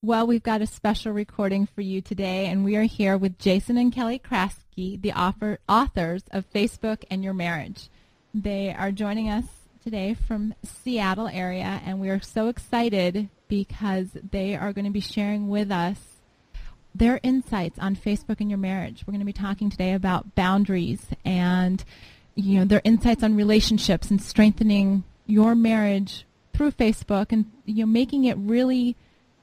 Well, we've got a special recording for you today, and we are here with Jason and Kelly Kraske, the authors of Facebook and Your Marriage. They are joining us today from Seattle area, and we are so excited because they are going to be sharing with us their insights on Facebook and Your Marriage. We're going to be talking today about boundaries and their insights on relationships and strengthening your marriage through Facebook, and making it really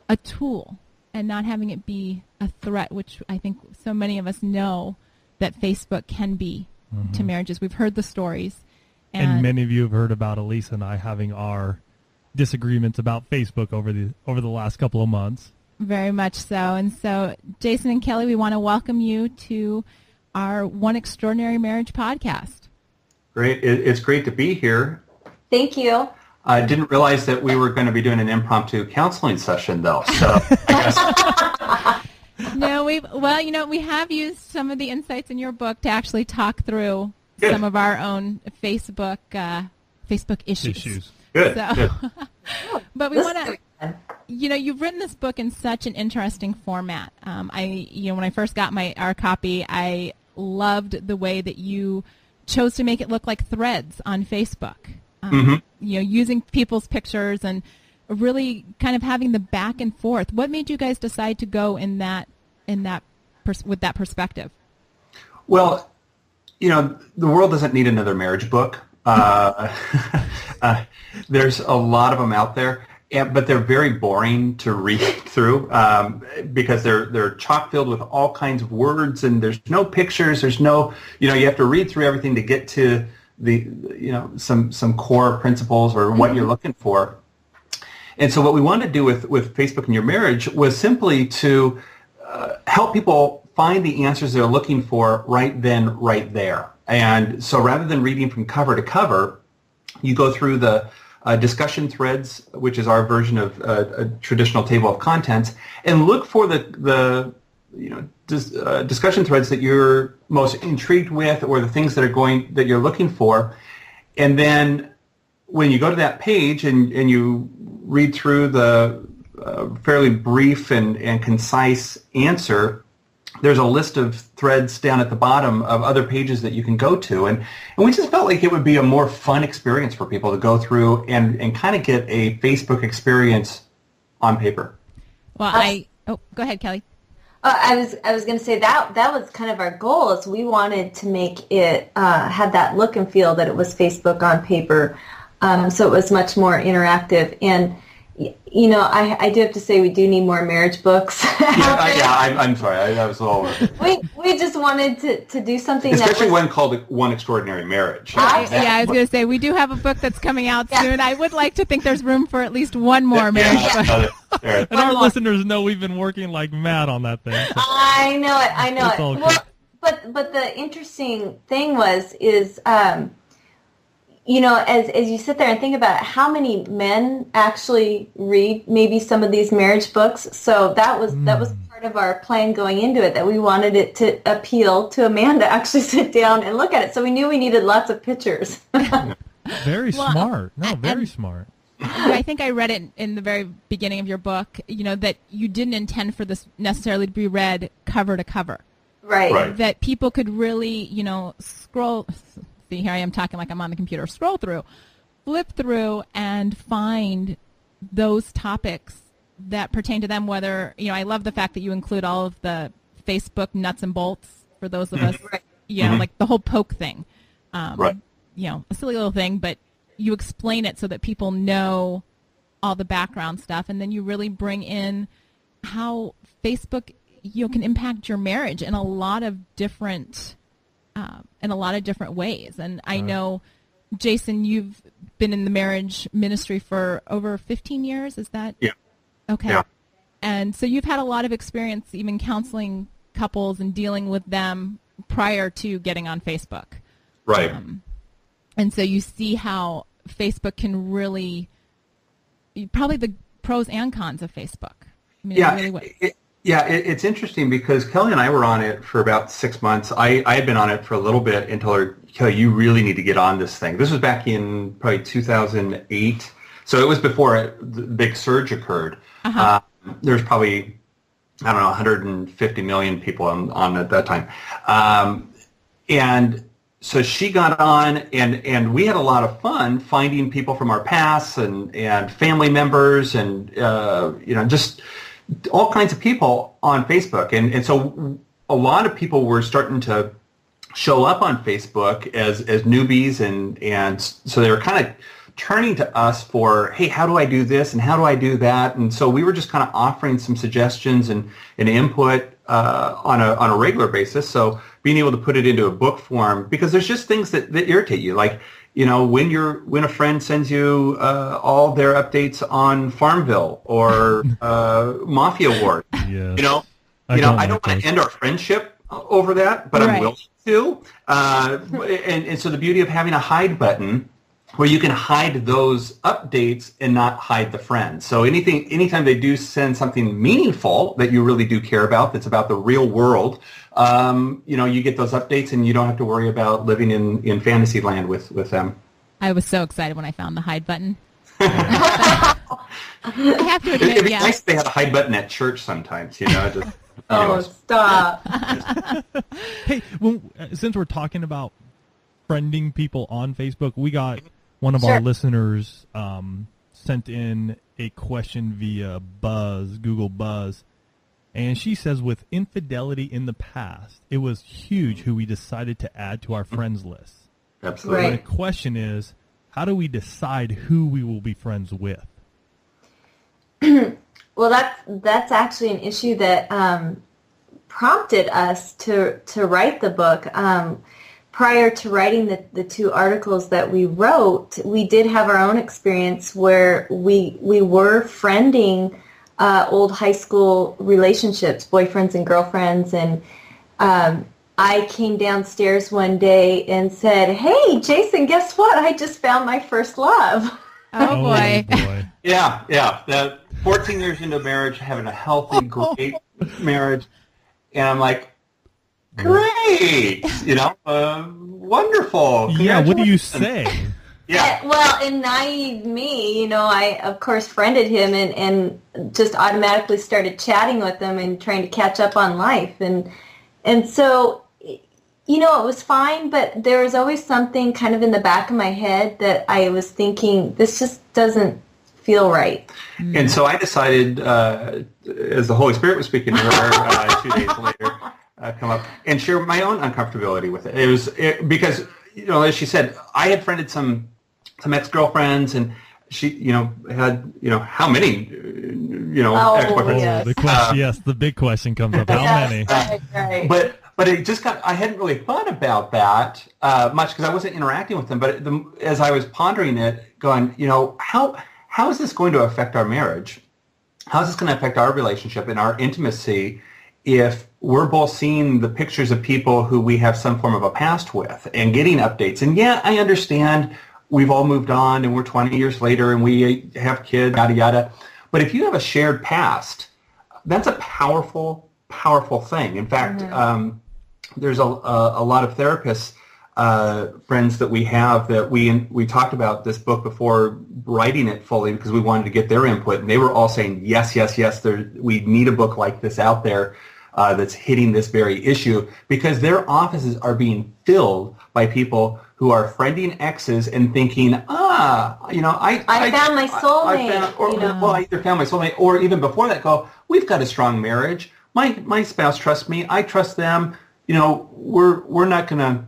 a tool and not having it be a threat, which I think so many of us know that Facebook can be to marriages. We've heard the stories. And many of you have heard about Elisa and I having our disagreements about Facebook over the last couple of months. Very much so. And so, Jason and Kelly, we want to welcome you to our One Extraordinary Marriage podcast. Great. It's great to be here. Thank you. I didn't realize that we were going to be doing an impromptu counseling session, though. So I guess. No, we have used some of the insights in your book to actually talk through Good. Some of our own Facebook issues. Good. So, Good. But we want to. You've written this book in such an interesting format. When I first got our copy, I loved the way that you chose to make it look like threads on Facebook. Using people's pictures and really kind of having the back and forth. What made you guys decide to go with that perspective? Well, the world doesn't need another marriage book. There's a lot of them out there, but they're very boring to read through because they're chock filled with all kinds of words, and there's no pictures. There's no, you have to read through everything to get to some core principles or what you're looking for. And so what we wanted to do with Facebook and Your Marriage was simply to help people find the answers they're looking for right then, right there. And so rather than reading from cover to cover, you go through the discussion threads, which is our version of a traditional table of contents, and look for the discussion threads that you're most intrigued with, or the things that you're looking for. And then when you go to that page and you read through the fairly brief and concise answer, there's a list of threads down at the bottom of other pages that you can go to. And we just felt like it would be a more fun experience for people to go through and kind of get a Facebook experience on paper. Well, go ahead, Kelly. I was going to say that was kind of our goal, is we wanted to make it have that look and feel that it was Facebook on paper, so it was much more interactive. And I do have to say we do need more marriage books. I'm sorry, I was all over. We just wanted to do something, especially one called One Extraordinary Marriage. I was going to say we do have a book that's coming out soon. I would like to think there's room for at least one more marriage book. And our listeners know we've been working like mad on that thing. So. I know it. Well, but the interesting thing is as you sit there and think about it, how many men actually read maybe some of these marriage books? So that was part of our plan going into it, that we wanted it to appeal to a man to actually sit down and look at it. So we knew we needed lots of pictures. Very smart. Very smart. I think I read it in the very beginning of your book, that you didn't intend for this necessarily to be read cover to cover. Right. That people could really, scroll. See, here I am talking like I'm on the computer. Scroll through, flip through, and find those topics that pertain to them. Whether, I love the fact that you include all of the Facebook nuts and bolts for those of us, like the whole poke thing. Right. A silly little thing, but you explain it so that people know all the background stuff, and then you really bring in how Facebook can impact your marriage in a lot of different ways. And I know, Jason, you've been in the marriage ministry for over 15 years. Is that? Yeah. Okay. Yeah. And so you've had a lot of experience even counseling couples and dealing with them prior to getting on Facebook. Right. And so you see how Facebook can really, probably the pros and cons of Facebook. I mean, it's interesting because Kelly and I were on it for about 6 months. I had been on it for a little bit and told her, Kelly, you really need to get on this thing. This was back in probably 2008. So it was before the big surge occurred. There's probably, I don't know, 150 million people on at that time. And so she got on, and we had a lot of fun finding people from our past and family members and, just all kinds of people on Facebook. And so a lot of people were starting to show up on Facebook as newbies, and so they were kind of turning to us for, hey, how do I do this and how do I do that? And so we were just kind of offering some suggestions and input on a regular basis. So being able to put it into a book form, because there's just things that irritate you, like, when a friend sends you all their updates on Farmville or Mafia Wars, Yes. I don't want to end our friendship over that, but I'm willing to. And so the beauty of having a hide button where you can hide those updates and not hide the friends. So anytime they do send something meaningful that you really do care about, that's about the real world, you get those updates and you don't have to worry about living in fantasy land with them. I was so excited when I found the hide button. I have to admit, It'd be nice if they had a hide button at church sometimes, just... Stop. Hey, since we're talking about friending people on Facebook, we got one of our listeners sent in a question via Google Buzz, and she says, with infidelity in the past, it was huge who we decided to add to our friends list. Absolutely. The question is, how do we decide who we will be friends with? Well, that's actually an issue that prompted us to write the book. Prior to writing the two articles that we wrote, we did have our own experience where we were friending old high school relationships, boyfriends and girlfriends, and I came downstairs one day and said, "Hey, Jason, guess what? I just found my first love." Oh boy. Yeah. That 14 years into marriage, having a healthy, great marriage, and I'm like, great, wonderful. Yeah, what do you say? Yeah. Well, in naive me, I, of course, friended him and just automatically started chatting with him and trying to catch up on life. And so, it was fine, but there was always something kind of in the back of my head that I was thinking, this just doesn't feel right. And so I decided, as the Holy Spirit was speaking to her 2 days later, come up and share my own uncomfortability with it. It was because, as she said, I had friended some ex-girlfriends, and she, had, how many, ex-boyfriends. Yes. The question, yes, the big question comes up. How many? Right. But it just I hadn't really thought about that much because I wasn't interacting with them. But as I was pondering it, going, how is this going to affect our marriage? How is this going to affect our relationship and our intimacy if we're both seeing the pictures of people who we have some form of a past with and getting updates? And yeah, I understand we've all moved on and we're 20 years later and we have kids, yada, yada. But if you have a shared past, that's a powerful, powerful thing. In fact, there's a lot of therapists, friends that we have that we talked about this book before writing it fully because we wanted to get their input, and they were all saying, yes, we need a book like this out there that's hitting this very issue, because their offices are being filled by people who are friending exes and thinking, I found my soulmate. Well, I either found my soulmate, or even before that, go, we've got a strong marriage. My spouse trusts me. I trust them. We're not going to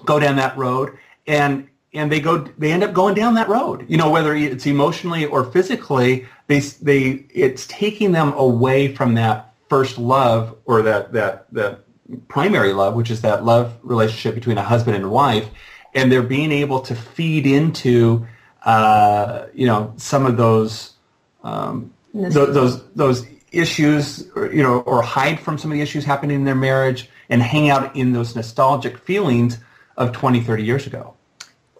go down that road, and they end up going down that road. Whether it's emotionally or physically, it's taking them away from that first love, or that primary love, which is that love relationship between a husband and a wife, and they're being able to feed into some of those issues, or hide from some of the issues happening in their marriage and hang out in those nostalgic feelings of 20, 30 years ago.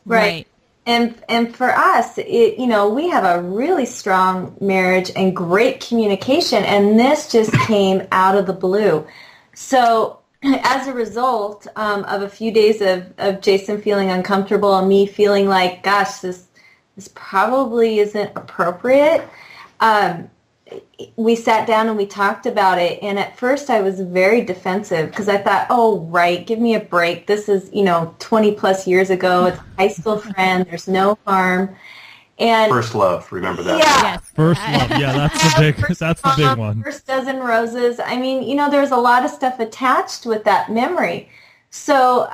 Right. And for us, we have a really strong marriage and great communication, and this just came out of the blue. So as a result of a few days of Jason feeling uncomfortable and me feeling like, gosh, this probably isn't appropriate, we sat down and we talked about it. And at first I was very defensive because I thought, oh, right, give me a break. This is, 20 plus years ago. It's a high school friend. There's no harm. And first love, remember that. Yeah. Yes. First love, yeah, that's the big one. First dozen roses. I mean, there's a lot of stuff attached with that memory. So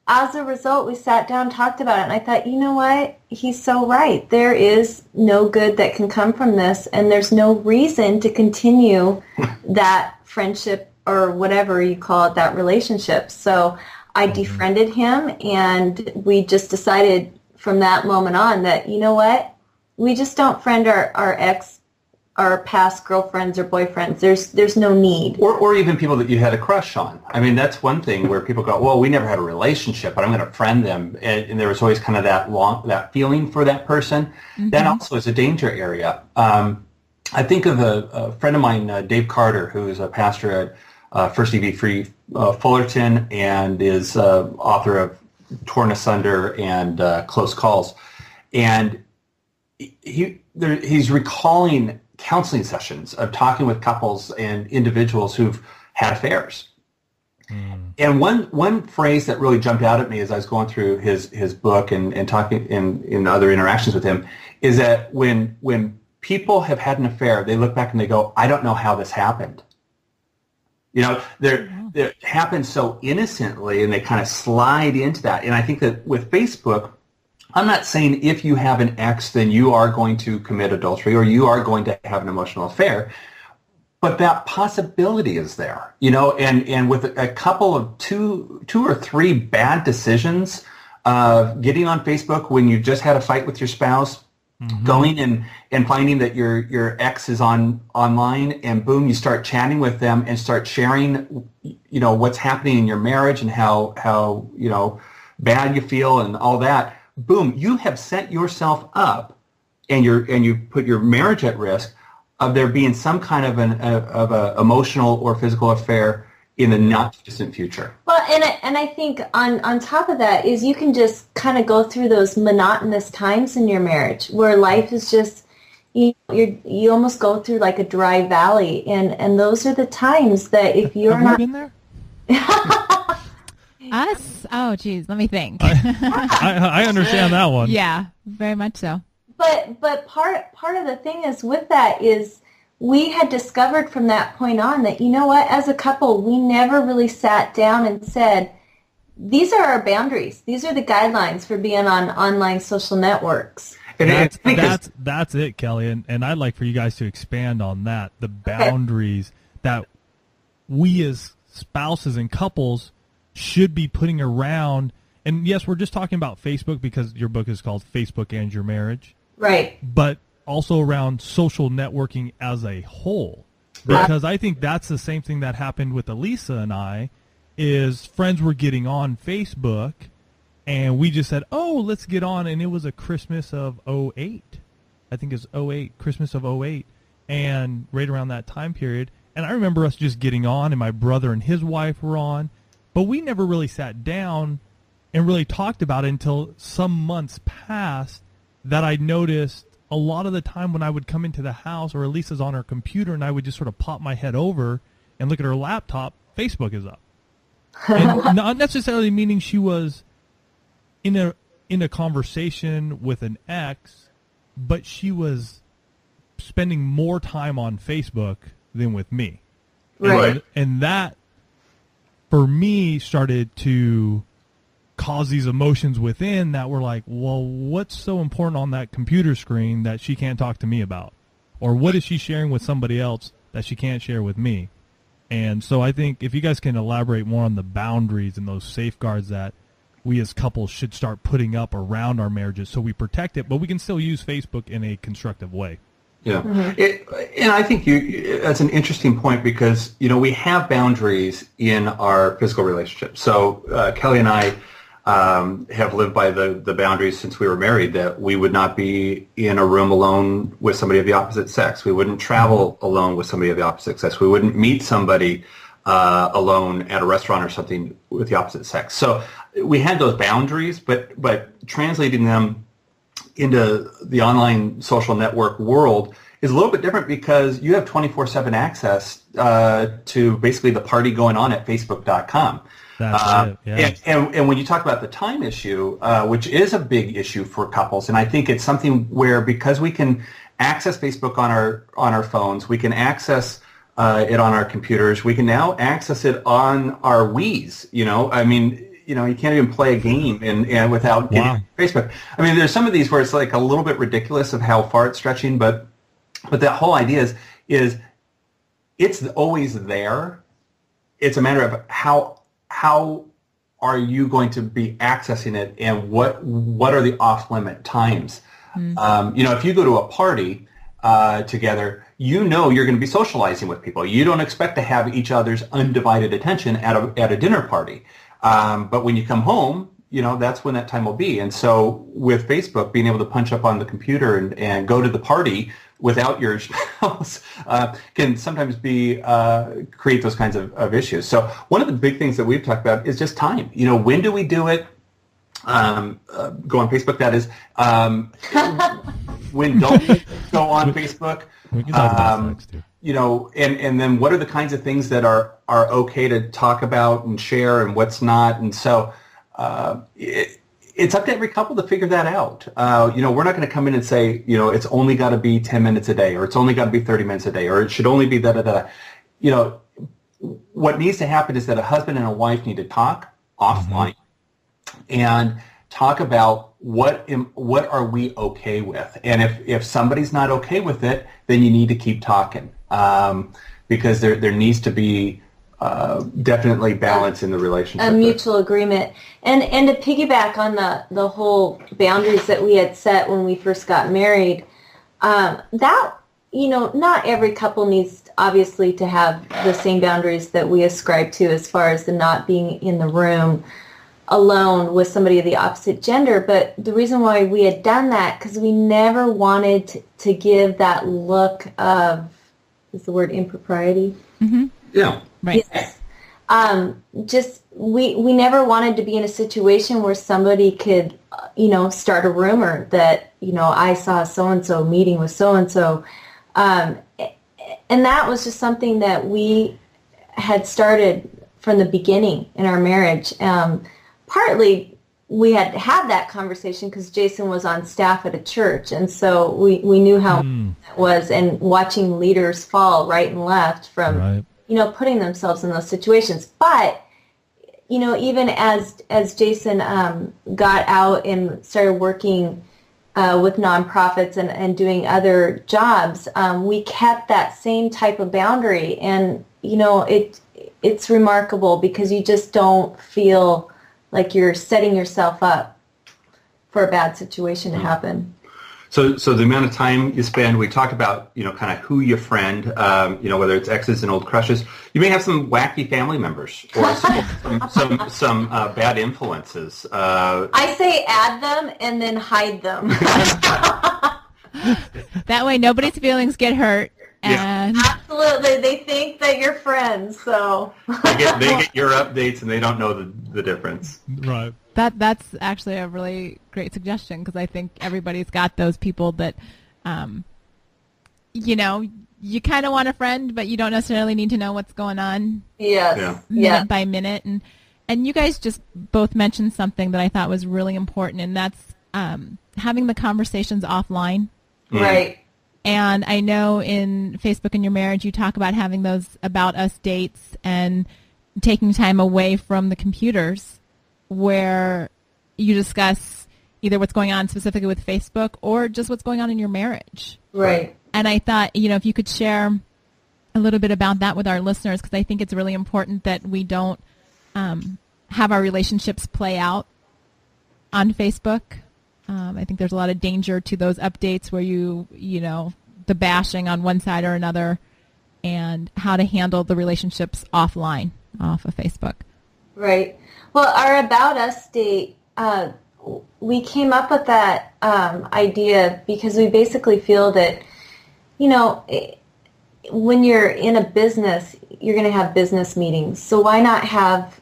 as a result, we sat down, talked about it, and I thought, you know what? He's so right. There is no good that can come from this, and there's no reason to continue that friendship or whatever you call it, that relationship. So I defriended him, and we just decided from that moment on that, you know what? We just don't friend our past girlfriends or boyfriends. There's no need. Or even people that you had a crush on. I mean, that's one thing where people go, well, we never had a relationship, but I'm going to friend them. And there was always kind of that feeling for that person. Mm-hmm. That also is a danger area. I think of a friend of mine, Dave Carter, who is a pastor at First EV Free Fullerton and is author of Torn Asunder and Close Calls. And he's recalling counseling sessions of talking with couples and individuals who've had affairs. And one phrase that really jumped out at me as I was going through his book and talking in other interactions with him is that when people have had an affair, they look back and they go, I don't know how this happened. It happens so innocently, and they kind of slide into that. And I think that with Facebook, I'm not saying if you have an ex, then you are going to commit adultery or you are going to have an emotional affair. But that possibility is there, and with a couple of two or three bad decisions, getting on Facebook when you just had a fight with your spouse, going and finding that your ex is online, and boom, you start chatting with them and start sharing, what's happening in your marriage and how bad you feel and all that. Boom, you have set yourself up, and you put your marriage at risk of there being some kind of an emotional or physical affair in the not distant future. Well, and I think on top of that is you can just kind of go through those monotonous times in your marriage where life is just you almost go through like a dry valley, and those are the times that if you're not been there. Us? Oh, geez, let me think. I understand that one. Yeah, very much so. But part of the thing is with that is we had discovered from that point on that, as a couple, we never really sat down and said, these are our boundaries. These are the guidelines for being on online social networks. And that's it, Kelly. And I'd like for you guys to expand on that, the boundaries that we as spouses and couples should be putting around. And yes, we're just talking about Facebook because your book is called Facebook and Your Marriage. Right. But also around social networking as a whole. Because I think that's the same thing that happened with Elisa and I, is friends were getting on Facebook, and we just said, oh, let's get on. And it was a Christmas of 08. I think it's 08, Christmas of 08. And right around that time period. And I remember us just getting on, and my brother and his wife were on. But we never really sat down and really talked about it until some months passed that I noticed a lot of the time when I would come into the house, or Elisa's on her computer, and I would just sort of pop my head over and look at her laptop, Facebook is up. And not necessarily meaning she was in a conversation with an ex, but she was spending more time on Facebook than with me. Right. And that, for me, started to cause these emotions within that were like, well, what's so important on that computer screen that she can't talk to me about? Or what is she sharing with somebody else that she can't share with me? And so I think if you guys can elaborate more on the boundaries and those safeguards that we as couples should start putting up around our marriages so we protect it, but we can still use Facebook in a constructive way. Yeah, and I think that's an interesting point because, we have boundaries in our physical relationship. So Kelly and I have lived by the boundaries since we were married, that we would not be in a room alone with somebody of the opposite sex. We wouldn't travel alone with somebody of the opposite sex. We wouldn't meet somebody alone at a restaurant or something with the opposite sex. So we had those boundaries, but translating them into the online social network world is a little bit different because you have 24/7 access to basically the party going on at Facebook.com. That's it, yeah. And when you talk about the time issue, which is a big issue for couples, and I think it's something where because we can access Facebook on our phones, we can access it on our computers, we can now access it on our Wiis. I mean, you can't even play a game and without getting Facebook. I mean, there's some of these where it's like a little bit ridiculous of how far it's stretching, but that whole idea is it's always there. It's a matter of how are you going to be accessing it, and what are the off-limit times? If you go to a party together, you're going to be socializing with people. You don't expect to have each other's undivided attention at a dinner party. But when you come home, that's when that time will be. And so with Facebook, being able to punch up on the computer and go to the party without your spouse can sometimes create those kinds of issues. So one of the big things that we've talked about is just time. When do we do it? Go on Facebook, that is. When don't we go on Facebook? We can talk about sex too. And then what are the kinds of things that are okay to talk about and share and what's not? And so it's up to every couple to figure that out. We're not going to come in and say, it's only got to be 10 minutes a day, or it's only got to be 30 minutes a day, or it should only be da-da-da. What needs to happen is that a husband and a wife need to talk offline and talk about what are we okay with. And if somebody's not okay with it, then you need to keep talking because there needs to be definitely balance in the relationship. A mutual agreement. And to piggyback on the whole boundaries that we had set when we first got married, not every couple needs obviously to have the same boundaries that we ascribe to as far as the not being in the room alone with somebody of the opposite gender. But the reason why we had done that, because we never wanted to give that look of, is the word impropriety? Mm-hmm. Yeah. Right. Yes. We never wanted to be in a situation where somebody could, start a rumor that, I saw so-and-so meeting with so-and-so. And that was just something that we had started from the beginning in our marriage. Partly we had that conversation because Jason was on staff at a church, and so we knew how that was, and watching leaders fall right and left from putting themselves in those situations. But even as Jason got out and started working with nonprofits and doing other jobs, we kept that same type of boundary, and it's remarkable because you just don't feel like you're setting yourself up for a bad situation to happen. So the amount of time you spend, we talked about, kind of who you friend, whether it's exes and old crushes. You may have some wacky family members or some bad influences. I say add them and then hide them. That way nobody's feelings get hurt. And absolutely, they think that you're friends, so they get your updates and they don't know the difference. Right. That's actually a really great suggestion, because I think everybody's got those people that, you kind of want a friend, but you don't necessarily need to know what's going on. Yes. Minute by minute, and you guys just both mentioned something that I thought was really important, and that's having the conversations offline. Right. And I know in Facebook and Your Marriage, you talk about having those About Us dates and taking time away from the computers where you discuss either what's going on specifically with Facebook or just what's going on in your marriage. Right. And I thought, if you could share a little bit about that with our listeners, because I think it's really important that we don't have our relationships play out on Facebook. I think there's a lot of danger to those updates where the bashing on one side or another, and how to handle the relationships offline off of Facebook. Right. Well, our About Us date, we came up with that idea because we basically feel that, when you're in a business, you're going to have business meetings. So why not have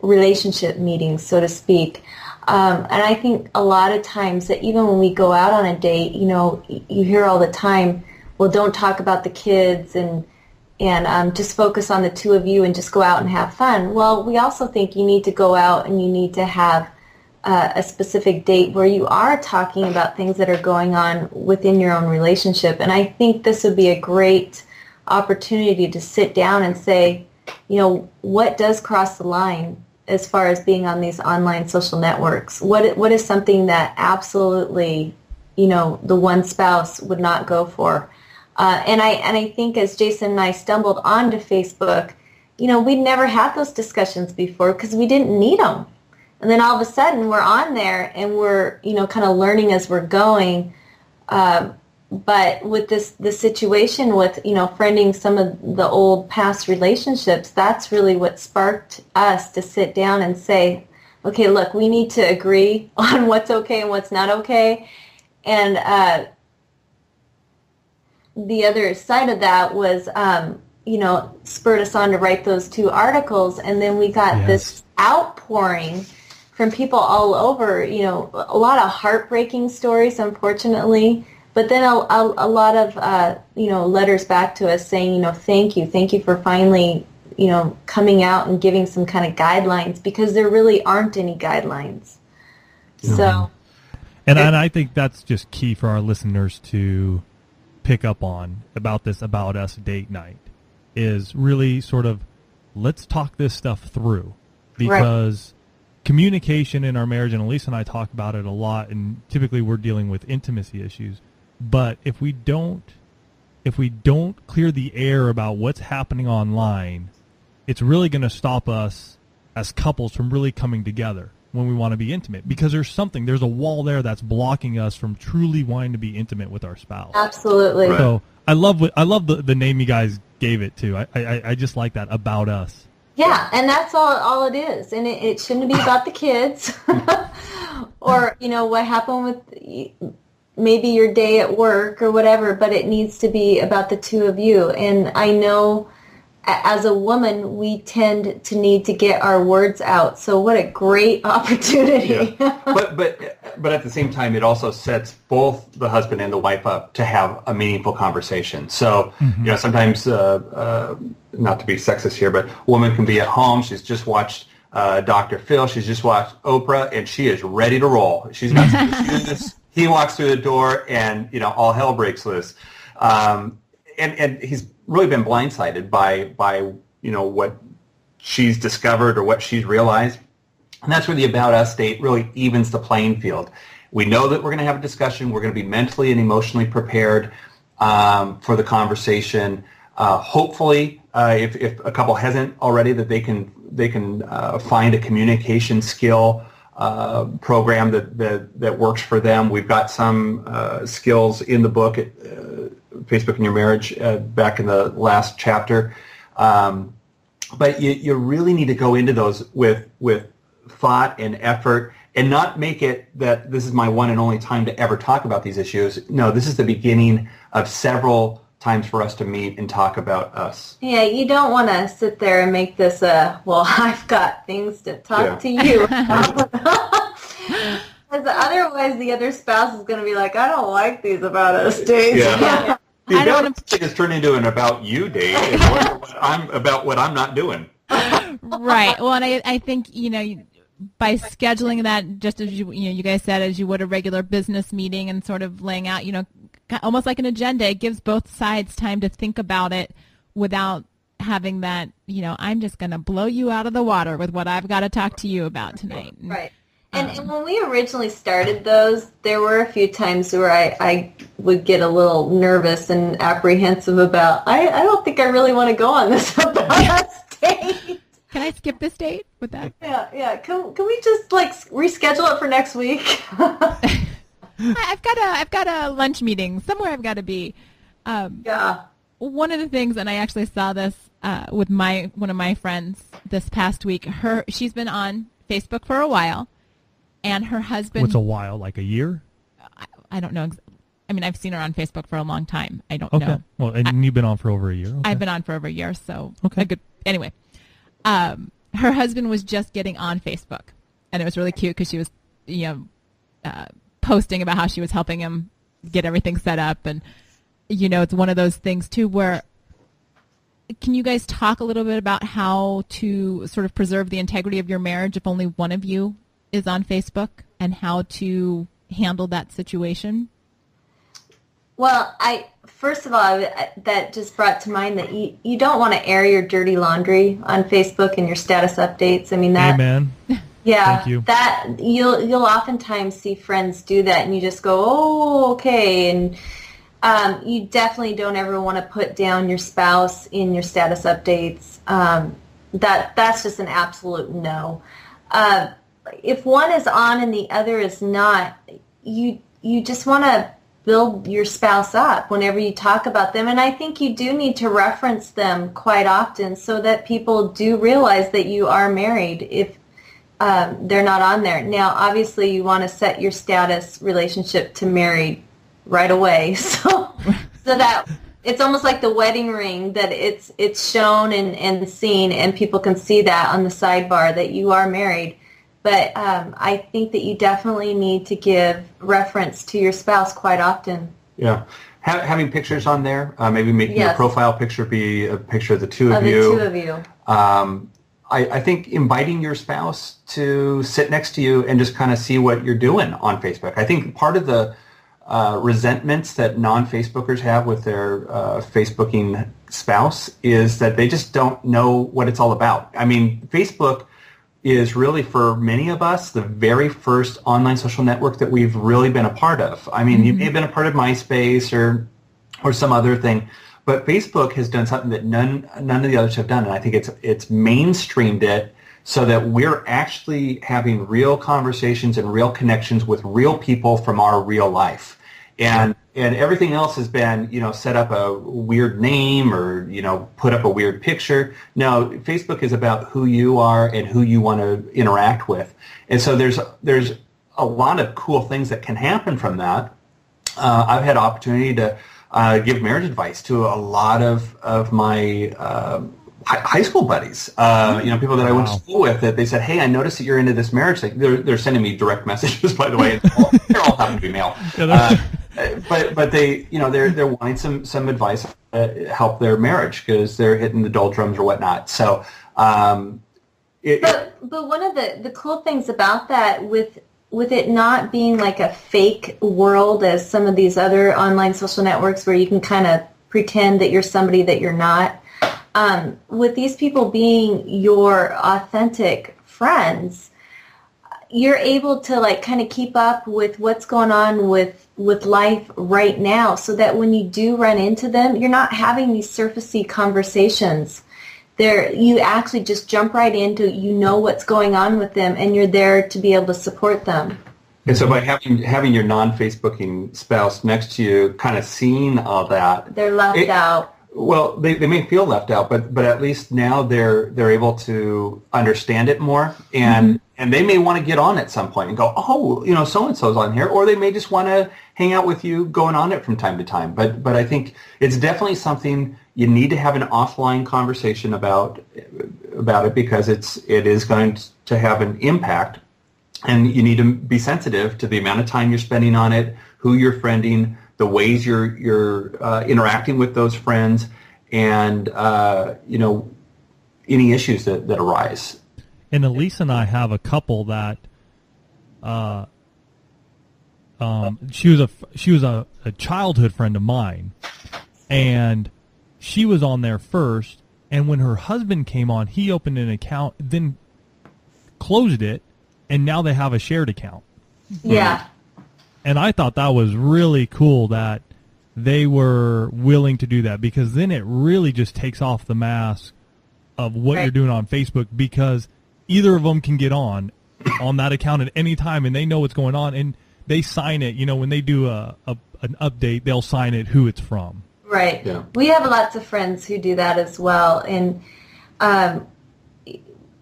relationship meetings, so to speak? And I think a lot of times that even when we go out on a date, you hear all the time, well, don't talk about the kids and just focus on the two of you and just go out and have fun. Well, we also think you need to go out and you need to have a specific date where you are talking about things that are going on within your own relationship. And I think this would be a great opportunity to sit down and say, what does cross the line as far as being on these online social networks? What is something that absolutely, the one spouse would not go for? And I think as Jason and I stumbled onto Facebook, we'd never had those discussions before because we didn't need them. And then all of a sudden we're on there and we're, kind of learning as we're going. But with the situation with, friending some of the old past relationships, that's really what sparked us to sit down and say, okay, look, we need to agree on what's okay and what's not okay. And the other side of that was, spurred us on to write those 2 articles. And then we got this outpouring from people all over, a lot of heartbreaking stories, unfortunately. But then a lot of, letters back to us saying, thank you for finally, coming out and giving some kind of guidelines, because there really aren't any guidelines. Mm-hmm. So, and I think that's just key for our listeners to pick up on about this About Us date night, is really sort of, let's talk this stuff through, because communication in our marriage, and Elise and I talk about it a lot, and typically we're dealing with intimacy issues. But if we don't clear the air about what's happening online, it's really going to stop us as couples from really coming together when we want to be intimate, because there's a wall there that's blocking us from truly wanting to be intimate with our spouse. Absolutely. So I love the name you guys gave it to. I just like that, About Us. Yeah, and that's all it is. And it shouldn't be about the kids or, what happened with maybe your day at work or whatever, but it needs to be about the two of you. And I know as a woman, we tend to need to get our words out. So what a great opportunity. Yeah. But at the same time, it also sets both the husband and the wife up to have a meaningful conversation. So, sometimes, not to be sexist here, but a woman can be at home. She's just watched Dr. Phil. She's just watched Oprah, and she is ready to roll. She's got some shoes. He walks through the door, and all hell breaks loose. And he's really been blindsided by what she's discovered or what she's realized. And that's where the About Us date really evens the playing field. We know that we're going to have a discussion. We're going to be mentally and emotionally prepared for the conversation. Hopefully, if a couple hasn't already, that they can find a communication skill program that works for them. We've got some skills in the book at Facebook and Your Marriage back in the last chapter. But you really need to go into those with thought and effort, and not make it that this is my one and only time to ever talk about these issues. No, this is the beginning of several times for us to meet and talk about us. Yeah, you don't want to sit there and make this I've got things to talk to you about. Because otherwise the other spouse is going to be like, I don't like these About Us dates. Yeah. The About Us date has turned into an About You date, and I'm about what I'm not doing. Right. Well, and I think, by scheduling that, just as you guys said, as you would a regular business meeting, and sort of laying out, almost like an agenda, it gives both sides time to think about it without having that, I'm just going to blow you out of the water with what I've got to talk to you about tonight. Right. And when we originally started those, there were a few times where I would get a little nervous and apprehensive about, I don't think I really want to go on this About Us date. Can I skip this date with that? Yeah. Can we just reschedule it for next week? I've got a lunch meeting somewhere. I've got to be. Yeah. One of the things, and I actually saw this with one of my friends this past week. She's been on Facebook for a while, and her husband. What's a while? Like a year? I don't know. I mean, I've seen her on Facebook for a long time. I don't know. Well, and you've been on for over a year. Okay. I've been on for over a year, so okay. Anyway, her husband was just getting on Facebook, and it was really cute because she was, posting about how she was helping him get everything set up, and it's one of those things too where, can you guys talk a little bit about how to sort of preserve the integrity of your marriage if only one of you is on Facebook, and how to handle that situation? Well, first of all, that just brought to mind that you don't want to air your dirty laundry on Facebook and your status updates. I mean, that. Amen. Yeah, thank you. That you'll oftentimes see friends do that, and you just go, oh, okay, and you definitely don't ever want to put down your spouse in your status updates. That's just an absolute no. If one is on and the other is not, you just want to build your spouse up whenever you talk about them. And I think you do need to reference them quite often so that people do realize that you are married if they're not on there. Now, obviously, you want to set your status relationship to married right away, so that it's almost like the wedding ring, that it's shown and seen, and people can see that on the sidebar that you are married. But I think that you definitely need to give reference to your spouse quite often. Yeah. Having pictures on there, maybe making Yes. your profile picture be a picture of the two of The you. two of you. I think inviting your spouse to sit next to you and just kind of see what you're doing on Facebook. I think part of the resentments that non-Facebookers have with their Facebooking spouse is that they just don't know what it's all about. I mean, Facebook is really, for many of us, the very first online social network that we've really been a part of. I mean, you may have been a part of MySpace or some other thing, but Facebook has done something that none of the others have done, and I think it's mainstreamed it so that we're actually having real conversations and real connections with real people from our real life. And everything else has been, set up a weird name or, put up a weird picture. No, Facebook is about who you are and who you want to interact with. And so there's a lot of cool things that can happen from that. I've had opportunity to give marriage advice to a lot of my high school buddies, people that I went to school with, that they said, hey, I noticed that you're into this marriage thing. They're sending me direct messages, by the way. They're all happen to be male. But they, they're wanting some advice to help their marriage because they're hitting the doldrums or whatnot. So, but one of the cool things about that, with it not being like a fake world as some of these other online social networks where you can kind of pretend that you're somebody that you're not, with these people being your authentic friends, you're able to like kind of keep up with what's going on with life right now, so that when you do run into them, you're not having these surfacey conversations. You actually just jump right into, what's going on with them, and you're there to be able to support them. And so by having your non-Facebooking spouse next to you, kind of seeing all that, they're left out. Well, they may feel left out, but at least now they're able to understand it more, and they may want to get on at some point and go, oh, so and so's on here, or they may just want to hang out with you going on it from time to time. But I think it's definitely something you need to have an offline conversation about it, because it is going to have an impact, and you need to be sensitive to the amount of time you're spending on it, who you're friending, the ways you're interacting with those friends, and any issues that arise. And Elise and I have a couple that she was a childhood friend of mine, and she was on there first. And when her husband came on, he opened an account, then closed it, and now they have a shared account. Yeah. And I thought that was really cool that they were willing to do that, because then it really just takes off the mask of what you're doing on Facebook, because either of them can get on that account at any time, and they know what's going on, and they sign it. When they do an update, they'll sign it who it's from. Right. Yeah. We have lots of friends who do that as well, and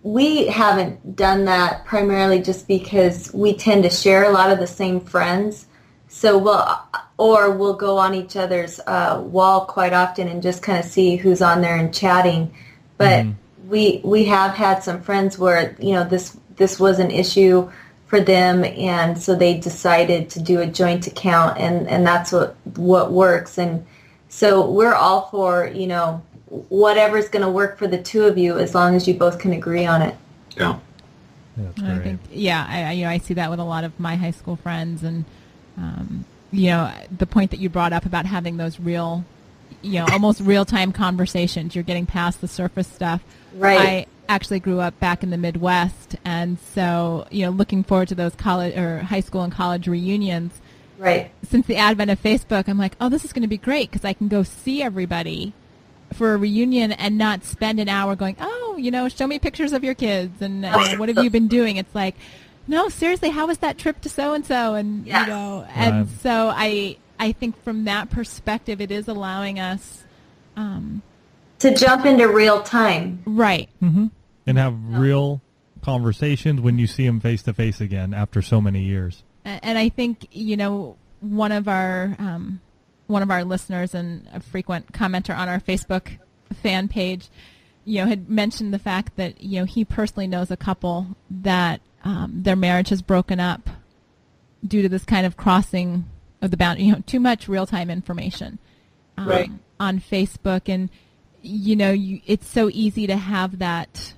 we haven't done that primarily just because we tend to share a lot of the same friends. So we'll go on each other's wall quite often and just kind of see who's on there and chatting. But we have had some friends where this was an issue for them, and so they decided to do a joint account, and that's what works. And So we're all for, whatever's going to work for the two of you as long as you both can agree on it. Yeah. That's great. I think, I see that with a lot of my high school friends, and the point that you brought up about having those real, almost real-time conversations. You're getting past the surface stuff. Right. I actually grew up back in the Midwest, and so looking forward to those college or high school and college reunions. Right. Since the advent of Facebook, I'm like, oh, this is going to be great because I can go see everybody for a reunion and not spend an hour going, oh, show me pictures of your kids and what have you been doing? It's like, no, seriously, how was that trip to so-and-so? And, Yes. and so I think from that perspective, it is allowing us to jump into real time. right. Mm-hmm. And have real conversations when you see them face to face again after so many years. And I think, one of our listeners and a frequent commenter on our Facebook fan page, had mentioned the fact that, he personally knows a couple that their marriage has broken up due to this kind of crossing of the boundary, too much real-time information Right. on Facebook. And, it's so easy to have that,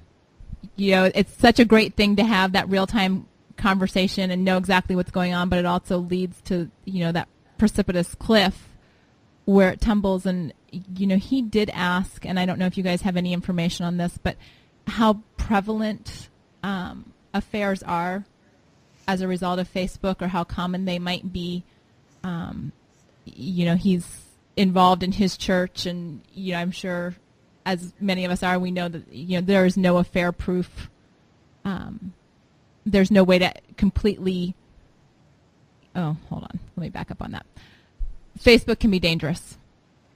it's such a great thing to have that real-time conversation and know exactly what's going on, but it also leads to, that precipitous cliff where it tumbles. And, he did ask, and I don't know if you guys have any information on this, but how prevalent affairs are as a result of Facebook, or how common they might be. He's involved in his church, and, I'm sure as many of us are, we know that, there is no affair proof. There's no way to completely, hold on, let me back up on that. Facebook can be dangerous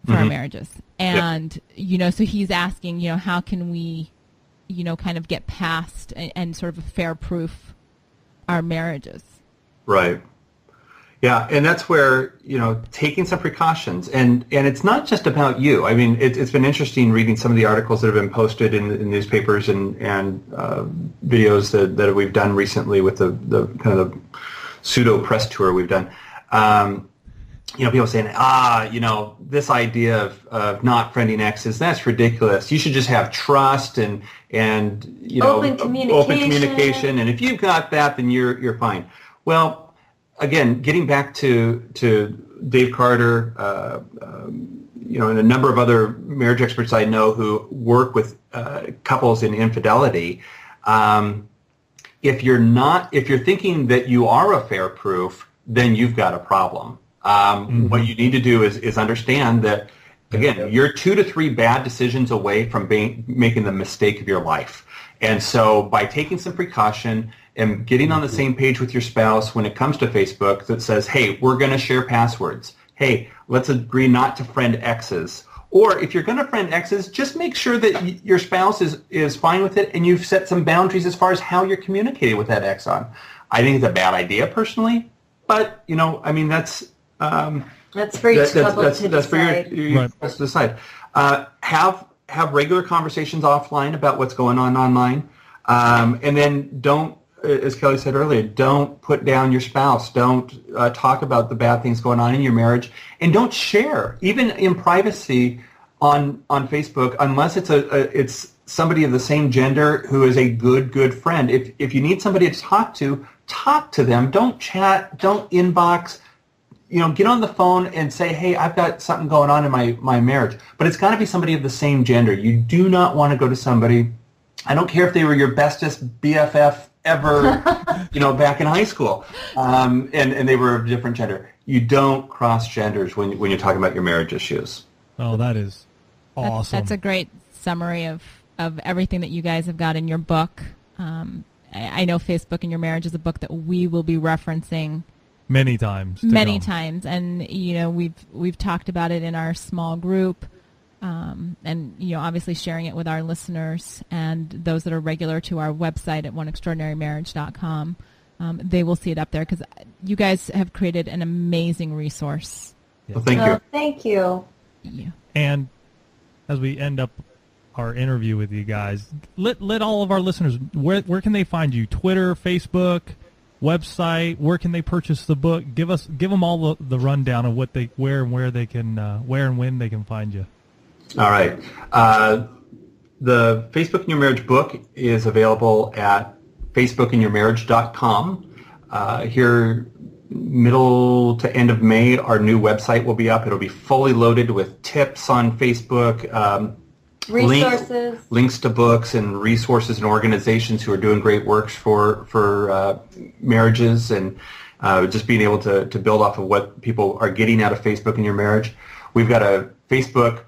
for our marriages. And, so he's asking, how can we, kind of get past and sort of affair proof our marriages? Right. Yeah, and that's where, taking some precautions, and it's not just about you. I mean, it's been interesting reading some of the articles that have been posted in newspapers and videos that we've done recently with the kind of the pseudo press tour we've done. People saying, this idea of not friending exes, that's ridiculous. You should just have trust and open communication. And if you've got that, then you're fine. Well, again, getting back to Dave Carter, and a number of other marriage experts I know who work with couples in infidelity. If you're thinking that you are affair proof, then you've got a problem. What you need to do is understand that, again, you're 2 to 3 bad decisions away from making the mistake of your life. And so by taking some precaution and getting on the same page with your spouse when it comes to Facebook that says, hey, we're going to share passwords. Hey, let's agree not to friend exes. Or if you're going to friend exes, just make sure that your spouse is fine with it and you've set some boundaries as far as how you're communicating with that ex on. I think it's a bad idea personally, but, that's... that's for each couple to that's decide. For you to decide. Have regular conversations offline about what's going on online, and then don't, as Kelly said earlier, don't put down your spouse. Don't talk about the bad things going on in your marriage, and don't share even in privacy on Facebook unless it's somebody of the same gender who is a good friend. If you need somebody to talk to them. Don't chat. Don't inbox. Get on the phone and say, hey, I've got something going on in my marriage. But it's got to be somebody of the same gender. You do not want to go to somebody, I don't care if they were your bestest BFF ever, back in high school, and they were of a different gender. You don't cross genders when you're talking about your marriage issues. Oh, that is awesome. That's a great summary of everything that you guys have got in your book. I know Facebook and Your Marriage is a book that we will be referencing many times, and we've talked about it in our small group, and obviously sharing it with our listeners and those that are regular to our website at oneextraordinarymarriage.com. They will see it up there because you guys have created an amazing resource. Well, thank you. Thank you. Yeah. And as we end up our interview with you guys, let all of our listeners, where can they find you? Twitter, Facebook, website. Where can they purchase the book? Give them all the rundown of what where and when they can find you. All right. The Facebook in Your Marriage book is available at facebookinyourmarriage.com. Here, middle to end of May, our new website will be up. It'll be fully loaded with tips on Facebook, resources, links to books and resources and organizations who are doing great works for marriages, and just being able to build off of what people are getting out of Facebook in Your Marriage. We've got a Facebook,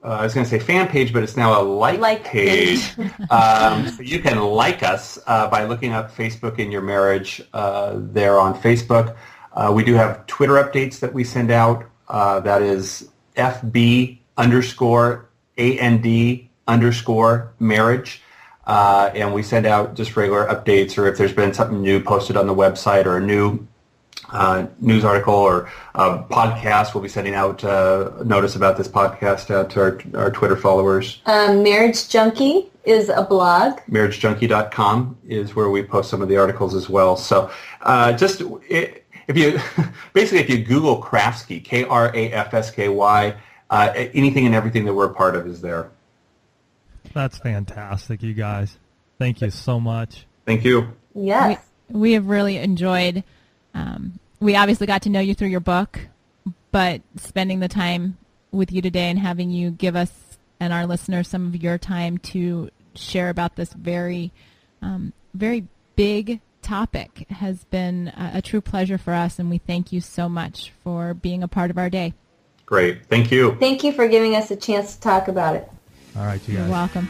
I was going to say fan page, but it's now a like page. So you can like us by looking up Facebook in Your Marriage there on Facebook. We do have Twitter updates that we send out. That is FB_AND_marriage. And we send out just regular updates, or if there's been something new posted on the website or a new news article or podcast, we'll be sending out notice about this podcast out to our Twitter followers. Marriage Junkie is a blog. MarriageJunkie.com is where we post some of the articles as well. So if you Google Krafsky, Krafsky, anything and everything that we're a part of is there. That's fantastic, you guys. Thank you so much. Thank you. Yes. We have really enjoyed. We obviously got to know you through your book, but spending the time with you today and having you give us and our listeners some of your time to share about this very, very big topic has been a true pleasure for us, and we thank you so much for being a part of our day. Great. Thank you. Thank you for giving us a chance to talk about it. All right, you guys. You're welcome.